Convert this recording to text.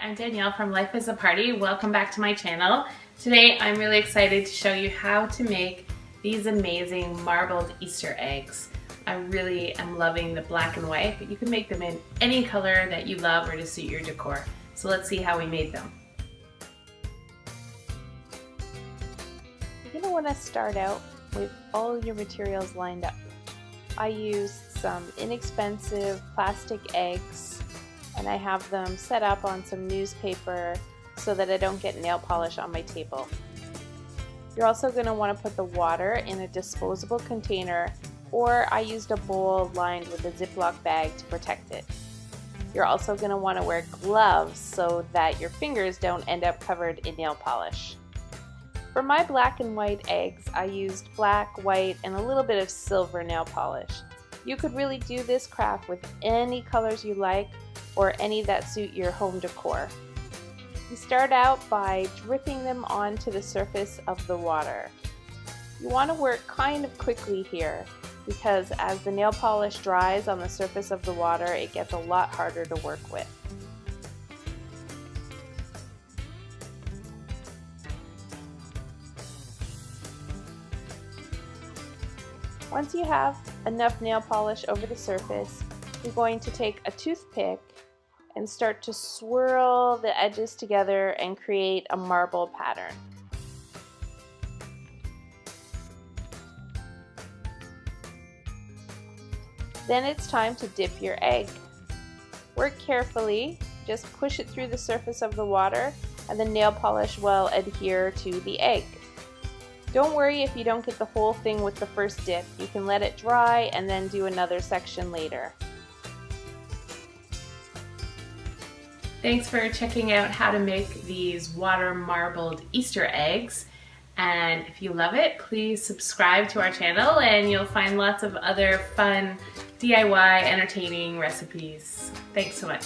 I'm Danielle from Life is a Party. Welcome back to my channel. Today I'm really excited to show you how to make these amazing marbled Easter eggs. I really am loving the black and white, but you can make them in any color that you love or to suit your decor. So let's see how we made them. You're going to want to start out with all your materials lined up. I used some inexpensive plastic eggs and I have them set up on some newspaper so that I don't get nail polish on my table. You're also going to want to put the water in a disposable container, or I used a bowl lined with a Ziploc bag to protect it. You're also going to want to wear gloves so that your fingers don't end up covered in nail polish. For my black and white eggs, I used black, white, and a little bit of silver nail polish. You could really do this craft with any colors you like or any that suit your home decor. You start out by dripping them onto the surface of the water. You want to work kind of quickly here because as the nail polish dries on the surface of the water, it gets a lot harder to work with. Once you have enough nail polish over the surface, you're going to take a toothpick and start to swirl the edges together and create a marble pattern. Then it's time to dip your egg. Work carefully, just push it through the surface of the water and the nail polish will adhere to the egg. Don't worry if you don't get the whole thing with the first dip. You can let it dry and then do another section later. Thanks for checking out how to make these water marbled Easter eggs. And if you love it, please subscribe to our channel and you'll find lots of other fun DIY entertaining recipes. Thanks so much.